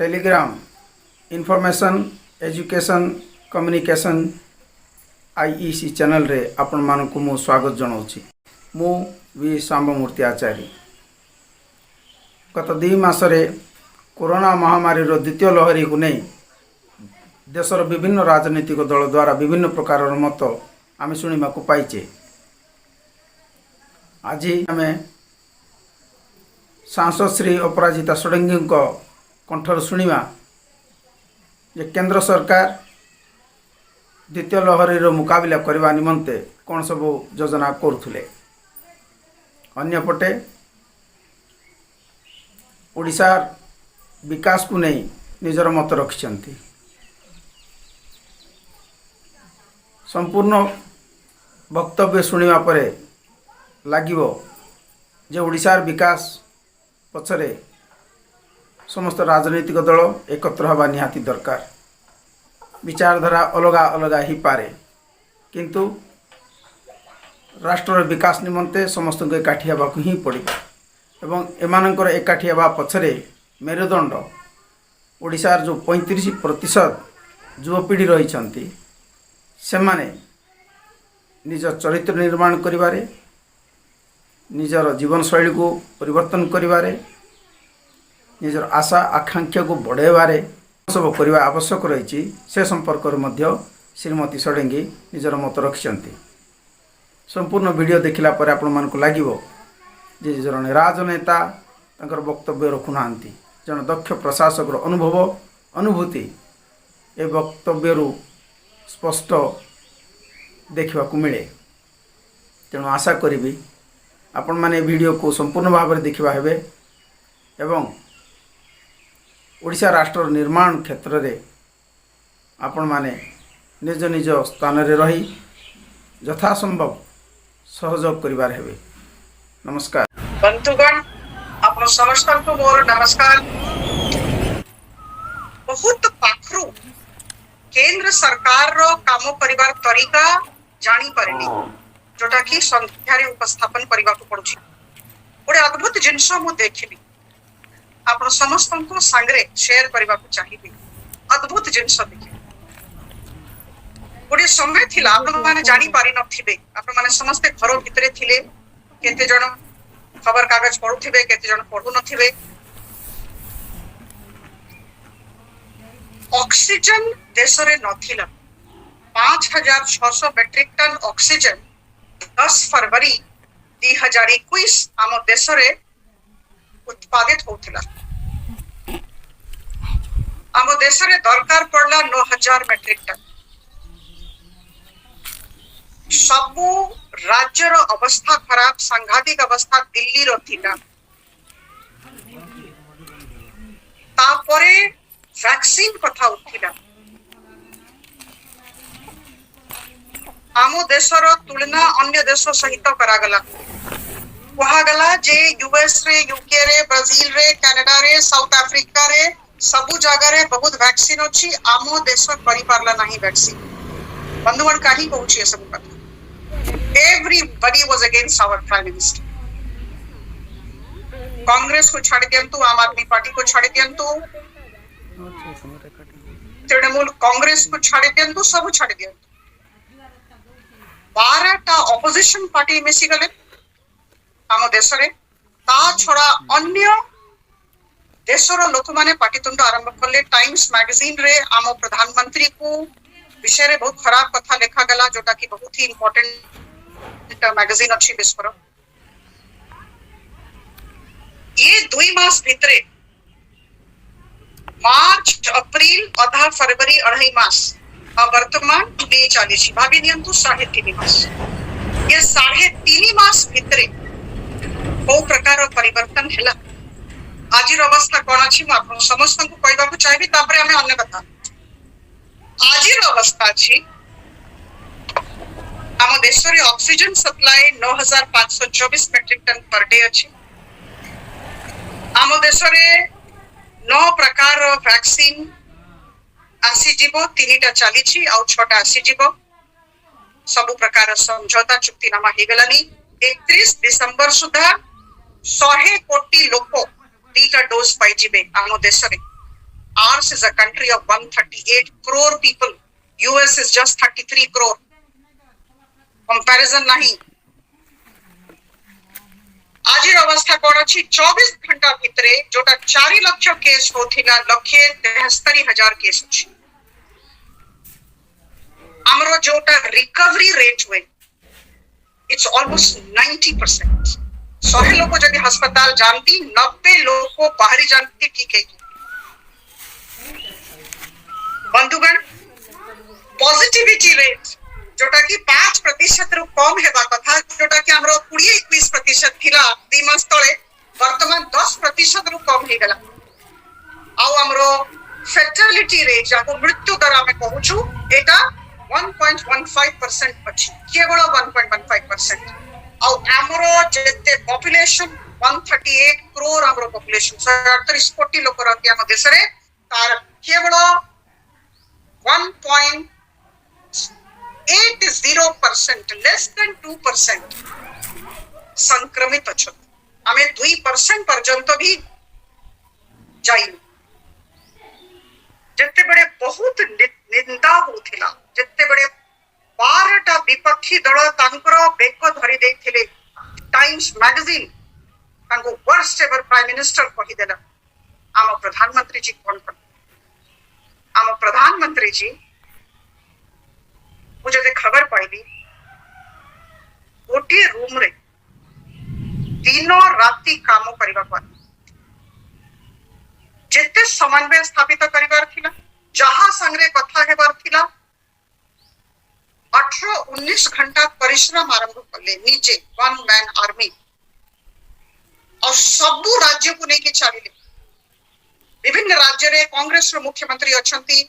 Telegram information education communication IEC channel रे आपण मानकु मु स्वागत जनाऊँगी। मु वी सांबमूर्ति आचार्य। गत 2 मासरे कोरोना महामारी द्वितीय लहरी को नहीं देशर विभिन्न राजनीतिक दल द्वारा विभिन्न प्रकार मत आम शुणा पाइचे। आज आम सांसद श्री अपराजिता षडंगी कंठर शुणा जे केंद्र सरकार द्वितीय लहरी मुकाबला करने निमंते कौन सब योजना करुले। अन्यपटे ओडिशार विकास को नहीं निजर मत रखिछंती। संपूर्ण वक्तव्य शुणा पर लागिबो जे ओडिशार विकास पछरे समस्त राजनीतिक दल एकत्र हवा निहाती दरकार। विचारधारा अलग अलग ही पारे किंतु राष्ट्र विकास निमंते समस्त को एकाठी हवा ही पड़ो एवं एमानकर एकाठी हवा पछरे मेरुदंड ओडिशार जो 35% युवपीढ़ी रही से माने निज चरित्र निर्माण करिवारे निजर जीवन शैली को परिवर्तन करिवारे निजर आशा आकांक्षा को बढ़ेबारे सब करने आवश्यक रही से संपर्क में श्रीमती षडंगी निजर मत रखिंट। संपूर्ण वीडियो देखला पर आपण मान को लागिवो जे जने राजनेता तंकर वक्तव्य रखुना जन दक्ष प्रशासक अनुभव अनुभूति ए वक्तव्य स्पष्ट देखा मिले। तेणु आशा करी आपण माने वीडियो को संपूर्ण भाव में देखा हेबे एवं ओडिशा राष्ट्र निर्माण क्षेत्र रे आपण माने निज निज स्थान रे रही यथासंभव सहयोग करिवार हेबे। नमस्कार बंधुगण, आपण समस्त को मोर नमस्कार। बहुत पाखरु केंद्र सरकार रो काम करिवार तरीका जानी परली जोटा कि संख्या रे उपस्थापन करिवा को पड़ुछि। ओडे अद्भुत जिंस मु देखिली आपण समस्त को संगरे शेयर करिवा को चाहिबी। अद्भुत जिंस देखि ओडे समय थिला आपण माने जानी पारि नथिबे। आपण माने समस्त घर भितरे थिले, केते जण खबर कागज पढुथिबे, केते जण पढु नथिबे। ऑक्सीजन देश रे नथिला। 5600 मेट्रिक टन ऑक्सीजन 10 फरवरी 2021 आम देश रे उत्पादित होथिला। आम देश रे दरकार पड़ला 9000 मेट्रिक टन। सबु राज्यर अवस्था खराब, सांघातिक अवस्था दिल्ली रो थिला। तापरे वैक्सीन कथा उठिला। आम देशर तुलना अन्य देश सहित करागला। कहागला जे यूएस रे, यूके रे, ब्राजील रे, कनाडा रे, साउथ अफ्रीका रे सबु जगह रे बहुत वैक्सीन अछि। आम देश करि पारला नाही वैक्सीन। बंधुगण काहे कहूछि सब कथा। Everybody was against our prime minister. Congress को छाड़ दियंतु, आम आदमी पार्टी को छाड़ दियंतु, तृणमूल कांग्रेस को छाड़ दियंतु, सब छाड़ दियंतु। 12टा ऑपोजिशन पार्टी मिसी गले आम देश रे। ता छड़ा अन्य देशर लोक माने पार्टीतुंड आरंभ कले। टाइम्स मैगजीन रे आम प्रधानमंत्री को विषय रे बहुत खराब कथा लिखा गला जोटा कि बहुत ही इंपोर्टेंट मैगजीन अच्छी विश्वर। ये 2 मास भितरे मार्च अप्रैल अधा फरवरी 2.5 मास वर्तमान मे चली भाभी नियंतु 3.5 मास। ये 3.5 मास भितरे को प्रकार परिवर्तन हैला। आजिर अवस्था कौन अच्छी मुझे समस्त को कहवा को चाहिए। तापरे हमें अन्य कथा आजिर अवस्था अच्छी आम देश रे oxygen supply 9524 metric ton per day अच्छी। आम देश रे 9 प्रकार वैक्सीन आसी जीवो। 3टा चली आ 6टा आसी जीवो। सब प्रकार समझौता चुक्तिनामा हो गलानी। 31 डिसेंबर सुधा 100 कोटी लोक 2टा डोज पाई आम देश रे। Ours is a country of 138 crore people. US is just 33 crore. Comparison nahi. आजिर अवस्था कौन अच्छी 24 घंटा भितरे जोटा 4 लाख केस होथिला 1,73,000 केस अछि हमरो जोटा रिकवरी रेट हुए इट्स ऑलमोस्ट 90%. 100 लोग जब अस्पताल जानती 90 लोग को बाहरी जानती ठीक है. बंधुगण पॉजिटिविटी रेट जोटा कि 5% रु कम हेबा कथा जोटा कि हमरो 20-21% थिला 2 मास तळे वर्तमान 10% रु कम हे गला. आउ हमरो फैटालिटी रेट जाको मृत्यु दर हमें कहूछु एटा 1.15% अछि केवल 1.15%. आउ हमरो जेते पॉपुलेशन 138 करोड़ हमरो पॉपुलेशन 38 कोटी लोक रहती हम देश रे तार केवल 1.80% लेस देन 2% संक्रमित अछत हमें 2% पर्यंत भी जाई जत्ते बड़े बहुत निंदा होथिला जत्ते बड़े 12टा विपक्षी दल तांकर बेक धरि देथिले टाइम्स मैगजीन तांको वर्स्ट एवर प्राइम मिनिस्टर कहि देला. आम प्रधानमंत्री जी कोन कर आम प्रधानमंत्री जी मुझे खबर पाइली गोटे रूम रे दिन राति काम करबा पर जेते समन्वय स्थापित करिवार थिला जहां संगे कथा हेबार थिला 18-19 घंटा परिश्रम आरंभ कले निजे वन मैन आर्मी और सबु राज्य को लेके चलिले. विभिन्न राज्य रे कांग्रेस रो मुख्यमंत्री अछंती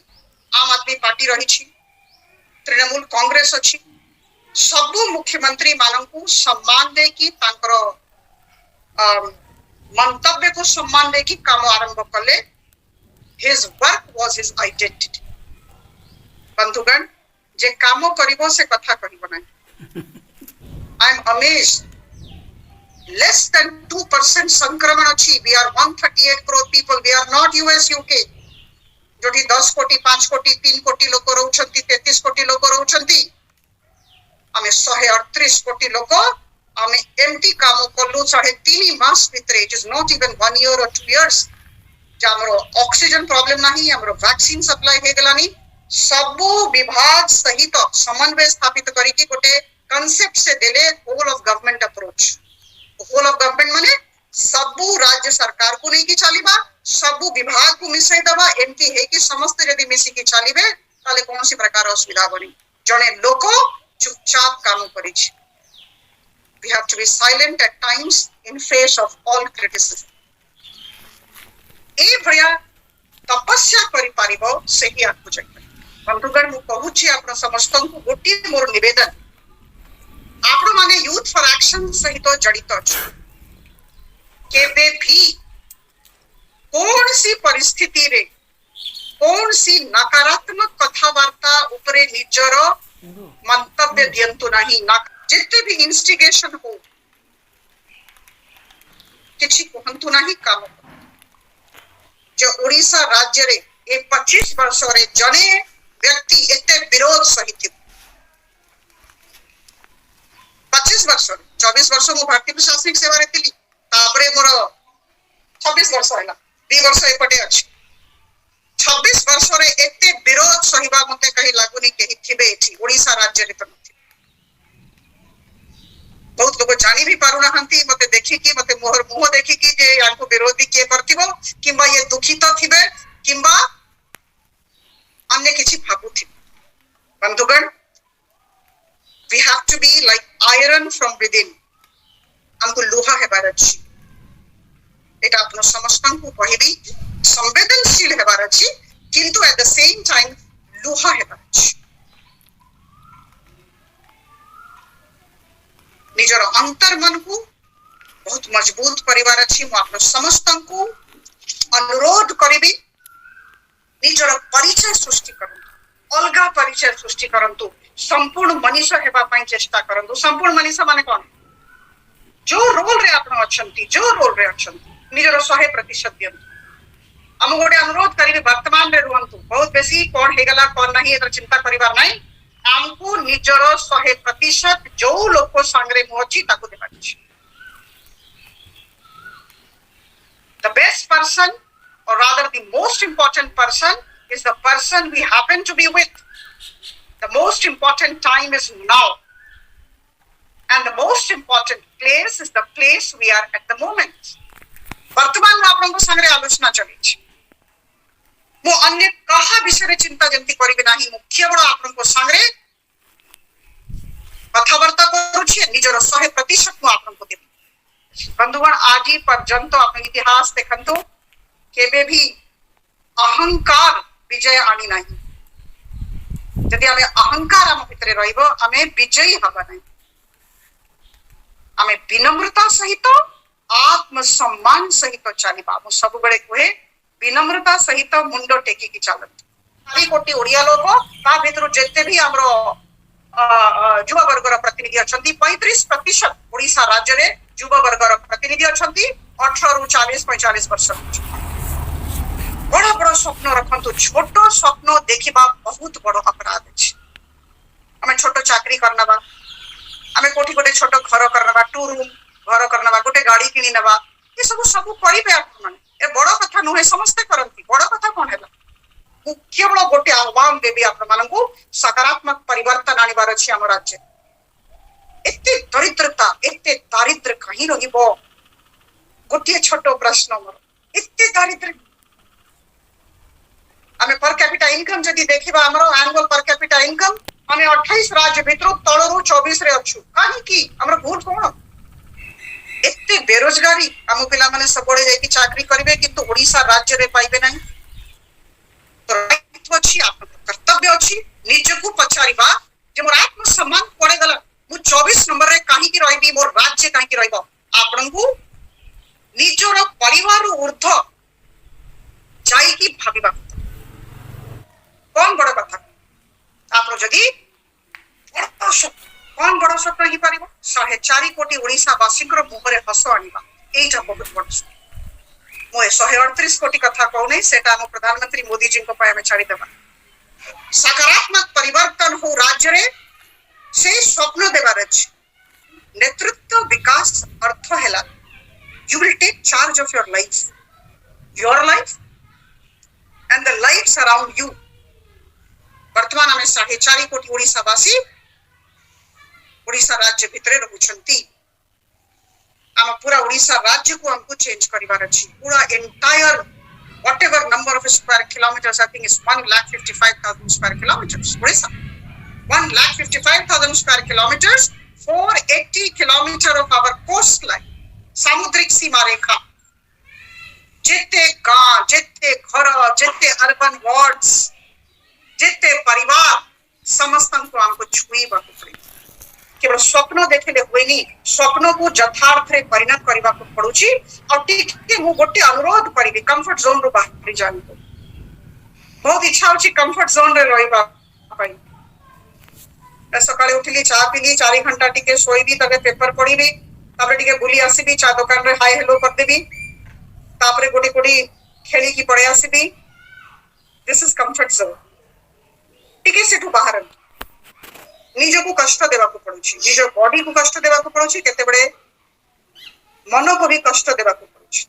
आम आदमी पार्टी रही छी तृणमूल कांग्रेस अछि सबु मुख्यमंत्री माननकु सम्मान दे कि तांकर मंतव्य को सम्मान दे कि काम आरंभ कले. His work was his identity. बंधुगण जे काम करिवो से कथा करिवो नै. I am amazed less than 2% संक्रमण अछि. We are 138 crore people. We are not US UK जोटी 10 कोटी 5 कोटी 3 कोटी लोक रहउछंती 33 कोटी लोक रहउछंती. हमें 138 कोटी लोक हमें एमटी काम कलु 3.5 मास भितरे. It is not even 1 year और 2 इयर्स. जे हमरो ऑक्सीजन प्रॉब्लम नाही हमरो वैक्सीन सप्लाई हे गलानी सबु विभाग सहित समन्वय स्थापित करी कि गोटे कांसेप्ट से देले whole of government approach. Whole of government माने सबु राज्य सरकार को नहीं कि चलीबा सबु विभाग को मिसई दबा एमती है कि समस्त यदि मिसी कि चलीबे ताले कोनोसी प्रकार असुविधा बनी. जने लोक चुपचाप काम करी छी. We have to be silent at times in face of all criticism. ए भया तपस्या करि पारिबो सेही आकु जाय. बंधुगण मु कहूची आपण समस्तन को गोटी मोर निवेदन आपण माने यूथ फॉर एक्शन सहित जड़ित अछि. केबे भी कौन सी परिस्थिति रे कौन सी नकारात्मक कथावार्ता उपरे निजर मंतव्य दियंतु नहीं. जितने भी इंस्टिगेशन हो किछि कहंतु नहीं. काम जो ओडिशा राज्य रे ए 25 वर्ष रे जने व्यक्ति एते विरोध सहित 25 वर्ष 24 वर्ष मु भारतीय प्रशासनिक सेवा रे थिली तापरे मोर 26 वर्ष हैला 2 वर्ष एपटे अछि. 26 वर्ष रे एते विरोध सहिबा मते कहि लागुनी केहि थिबे एठी ओडिशा राज्य रे त बहुत लोग जानी भी पारु नहंती. मते देखि कि मते मोहर मुह देखि कि जे यानको विरोधी के करथिबो किंबा ये दुखित थिबे किंबा अन्य किछि भाबु थिबे. बंधुगण we have to be like iron from within. हमको लोहा हेबार अछि. एटा अपन समस्तन को कहिबी संवेदनशील हेबार अछि किंतु एट द सेम टाइम लोहा हेबार अछि. निजर अंतर मन को बहुत मजबूत परिवार अछि. मु आपन समस्तन को अनुरोध करिबी निजर परिचय सृष्टि करंतु अलगा परिचय सृष्टि करंतु संपूर्ण मनीष हेबा पई चेष्टा करंतु. संपूर्ण मनीष माने कोन जो रोल रे आपन अछंती जो रोल रे अछंती निजर 100% दियंतु. हम गोटे अनुरोध करी वर्तमान में रुहतु बहुत बेसी कौन हेगला कौन नहीं एतर चिंता करिवार नहीं आमको निजर 100% जो लोक संगे मु अछि ताको देबार अछि the best person or rather the most important person is the person we happen to be with. The most important time is now. And the most important place is the place we are at the moment. वर्तमान में आपन को संगे आलोचना चली छी मो अन्य कहा विषय चिंता जंती करिबे नाही मु केवल आपन को संगे कथावार्ता करूछि निजर 100% मु आपन को देबी बंधुगण आज पर्यंत आप इतिहास देखंतु केबे भी अहंकार विजय आनी नहीं जदि आमे अहंकार आम भितरे रहइबो आमे विजयी हबा नहीं आमे विनम्रता सहित आत्मसम्मान सहित चलिबा मु सब बेले कहे विनम्रता सहित मुंड टेकी की चलत खाली कोटी ओडिया लोक ता भितरु जेते भी हमरो युवा वर्गर प्रतिनिधि अछंती 35% ओडिशा राज्य रे युवा वर्गर प्रतिनिधि अछंती 18 रु 40-45 वर्ष बड़ बड़ स्वप्न रखंतु छोट स्वप्न देखिबा बहुत बड़ अपराध अछि हमें छोट चाकरी करनबा हमें कोठी गोटे छोट घर करनबा 2 रूम घर करनबा गोटे गाड़ी किनी नबा ये सब करिबे आपण माने ए बड़ कथा नुहे समस्त करंती बड़ कथा कोन हैला केवल गोटे आह्वान देवी आपण मानकु सकारात्मक परिवर्तन आनिबार अछि हम राज्य एते दरिद्रता एते दारिद्र्य कहीं रहिबो गोटे छोट प्रश्न मोर एते दारिद्र्य हमें पर कैपिटा इनकम जदि देखिबा हमरो एनुअल पर कैपिटा इनकम हमें 28 राज्य भितर तळरु 24 रे अछु काहे की हमरो भूल कोन एते बेरोजगारी हम पिला माने सबळे जाई की चाकरी करिवे किंतु ओडिसा राज्य रे पाइबे नाही तो राइट अछि आपन कर्तव्य अछि निजकु पछारिबा जे मोर आत्मसम्मान पड़े गला मु 24 नंबर रे काहे की रहिबी मोर राज्य काहे की रहिबो आपनकु निजर परिवार ऊर्ध्व जाई की भाबिबा कौन बड़ कथा आप जदि कौन बड़ स्वप्न ही पारिबो 4.5 कोटी ओडिसा वासिकर मुहरे हस आनिबा एटा बहुत बड़ मो 138 कोटी कथा कहू नहीं सेटा हम प्रधानमंत्री मोदी जी को पाए में छाड़ी देबा सकारात्मक परिवर्तन हो राज्य रे से स्वप्न देबार अछि नेतृत्व विकास अर्थ हैला you will take charge of your life and the lives around you वर्तमान में 4.5 कोटी ओडिसा वासी ओडिसा राज्य भितरे रहुछंती हम पूरा ओडिसा राज्य को हमको चेंज करिवार अछि पूरा entire whatever number of square kilometers I think is 1,55,000 square kilometers Odisha 1,55,000 square kilometers 480 kilometer of our coastline सामुद्रिक सीमा रेखा जेते गांव जेते घर जेते अर्बन वार्ड्स जेते परिवार समस्त को हमको छुईबा पड़े केवल स्वप्न देखले होइनी स्वप्न को यथार्थ रे परिणत करबा को पड़ुची और ठीक मु गोटे अनुरोध करिबी कंफर्ट जोन रो बाहर जानी बहुत इच्छा होची कंफर्ट जोन रे रहिबा पई सकाळे उठली चा पीली 4 घंटा टिके सोईबी तबे पेपर पढीबी तापरे टिके बुली आसीबी चा दुकान रे हाय हेलो कर देबी तापरे गोटी कोडी खेली की पड़े आसीबी दिस इज कंफर्ट जोन टिके सेठू बाहर निज को कष्ट देवा को पड़ुची निज बॉडी को कष्ट देवा को पड़ुची केते बडे मन को भी कष्ट देवा को पड़ुची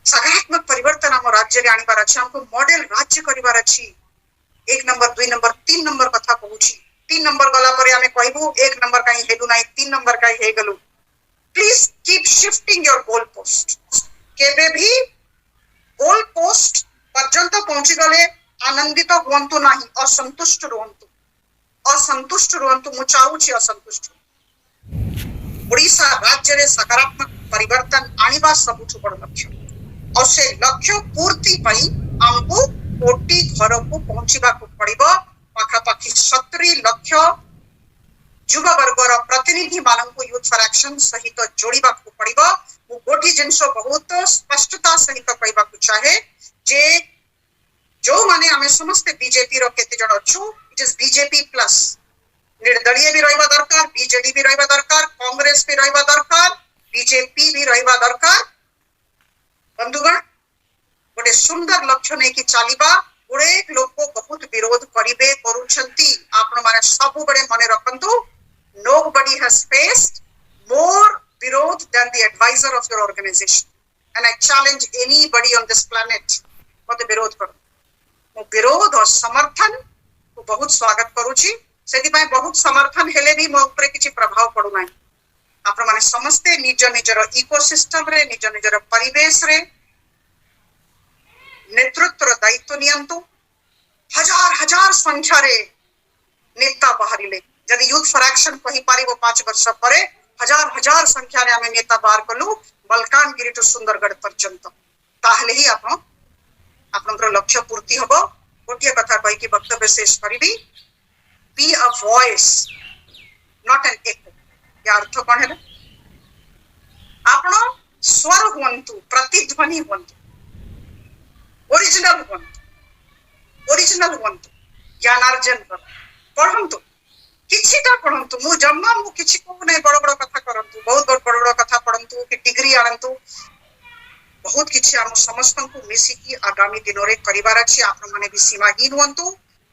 सकारात्मक परिवर्तन हम राज्य रे आनिबार अछि हमको मॉडल राज्य करिबार अछि 1 नंबर 2 नंबर 3 नंबर कथा कहूची 3 नंबर गला परे हमें कहबू 1 नंबर काई हेलु नाही 3 नंबर काई हे गलु please keep shifting your goal post केबे भी गोल पोस्ट पर्यंत पहुंची गले आनंदित हुंतु नाही असंतुष्ट रुहंतु मु चाहूची असंतुष्ट ओडिसा राज्य रे सकारात्मक परिवर्तन आनिबा सबुठु बड़ लक्ष्य और से लक्ष्य पूर्ति पई हमको कोटी घर को पहुंचीबा को पड़िबो पाखा पाखी 70 लाख युवा वर्गर प्रतिनिधि मानक यूथ फॉर एक्शन सहित जोड़ीबा को पड़िबो मु गोटी जिंस बहुत स्पष्टता सहित कहबा को चाहे जे जो माने हमें समस्त बीजेपी रो केते जण अछु इट इज बीजेपी प्लस निर्दलीय भी रहबा दरकार बीजेडी भी रहबा दरकार कांग्रेस भी रहबा दरकार बीजेपी भी रहबा दरकार बंधुगण गोटे सुंदर लक्ष्य नहीं कि चलिबा गुड़े लोक बहुत विरोध करिवे करूछंती आपण माने सब बड़े मने रखंतु nobody has faced more विरोध than the advisor of your organization and I challenge anybody on this planet मते विरोध करो मो विरोध और समर्थन को बहुत स्वागत करूची सेति पय बहुत समर्थन हेले भी मो ऊपर किछि प्रभाव पडु नाही आपण माने समस्ते निज निजर इकोसिस्टम रे निज निजर परिवेश रे नेतृत्व दायित्व नियंतु हजार हजार संख्या रे नेता बाहरिले जदि यूथ फॉर एक्शन कहि पारिबो 5 वर्ष परे हजार हजार संख्या रे आमे नेता बाहर कलु बलकानगिरी टू सुंदरगढ़ पर्यंत ताहले ही आपनकर लक्ष्य पूर्ति हबो गोटिए कथा कहि कि वक्तव्य शेष करिबी be a voice not an echo या अर्थ कोन है आपण स्वर हुंतु प्रतिध्वनि हुंतु ओरिजिनल हुंतु ज्ञानार्जन कर पढ़ंतु किछिटा पढ़ंतु मु जम्मा मु किछि को नै बड़ बड़ कथा करंतु बहुत बड़ बड़ कथा पढ़ंतु कि डिग्री आनंतु बहुत किछि हम समस्त को मिसी की आगामी दिनो रे करिवार अछि आपण माने भी सीमाहीन हुंतु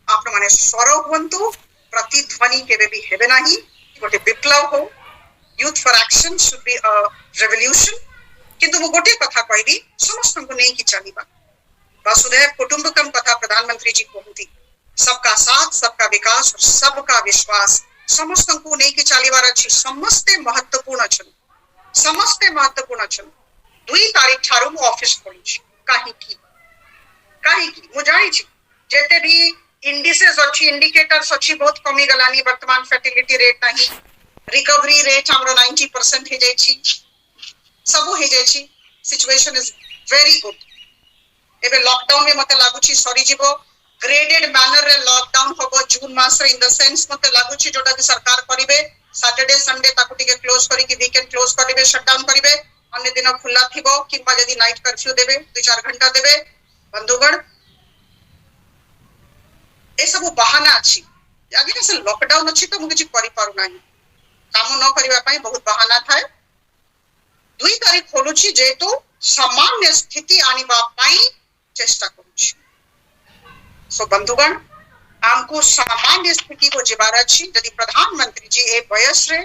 आपण माने स्वर हुंतु प्रतिध्वनि केबे भी हेबे नाही गोटे विप्लव हो youth for action should be a revolution किंतु मु गोटे कथा कहबी समस्त को नै कि चलीबा वसुधैव कुटुंबकम कथा प्रधानमंत्री जी कहती सबका साथ सबका विकास और सबका विश्वास समस्त को नहीं कि चलीबार अछि समस्ते महत्वपूर्ण छन 2 तारीख ठारू मु ऑफिस खोली काहे की मु जानि छी जेते भी इंडिसेस अछि इंडिकेटर्स अछि बहुत कमी गलानी वर्तमान फर्टिलिटी रेट नाही रिकवरी रेट हमरो 90% हे जाय छी सब हे जाय छी सिचुएशन इज वेरी गुड एबे लॉकडाउन में मते लागुची सरी जीवो ग्रेडेड मैनर रे लॉकडाउन होबो जून मास रे इन द सेंस मते लागुची जोटा कि सरकार करिवे सैटरडे संडे ताकु टिके क्लोज करी कि वीकेंड क्लोज करिवे शटडाउन करिवे अन्य दिन खुला थिबो किबा जदी नाइट कर्फ्यू देबे 2-4 घंटा देबे बंधुगण ए सब बहाना अछि आगे से लॉकडाउन अछि तो मु किछि करि पारु नाही काम न करिवा पई बहुत बहाना थाए 2 तारीख खोलुची जेतु सामान्य स्थिति आनिबा पई चेष्टा करूची सो बंधुगण हमको सामान्य स्थिति को जिबार अछि यदि प्रधानमंत्री जी ए वयस रे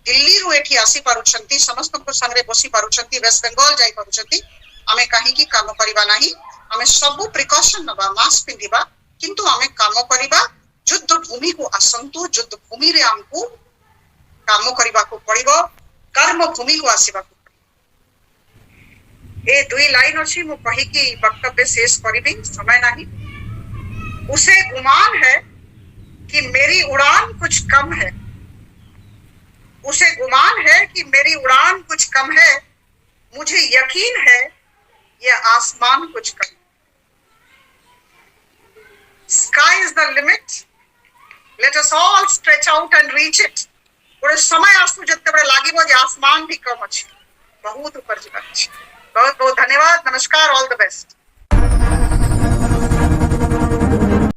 दिल्ली रु एठी आसी पारुछंती समस्त को संगे बसी पारुछंती वेस्ट बंगाल जाई पारुछंती हमें कहि की काम करिबा नाही हमें सब प्रिकॉशन नबा मास्क पिंदिबा किंतु हमें काम करिबा युद्ध भूमि को आसंतु युद्ध भूमि रे हमको काम करिबा को पड़िबो कर्म भूमि को आसीबा को ए 2 लाइन अछि मु कहि की वक्तव्य शेष करिबी समय नाही उसे गुमान है कि मेरी उड़ान कुछ कम है उसे गुमान है कि मेरी उड़ान कुछ कम है मुझे यकीन है यह आसमान कुछ कम sky is the limit let us all stretch out and reach it और समय आसु जते बड़े लागिबो जे आसमान भी कम अछि बहुत ऊपर जिबा अछि बहुत बहुत धन्यवाद नमस्कार ऑल द बेस्ट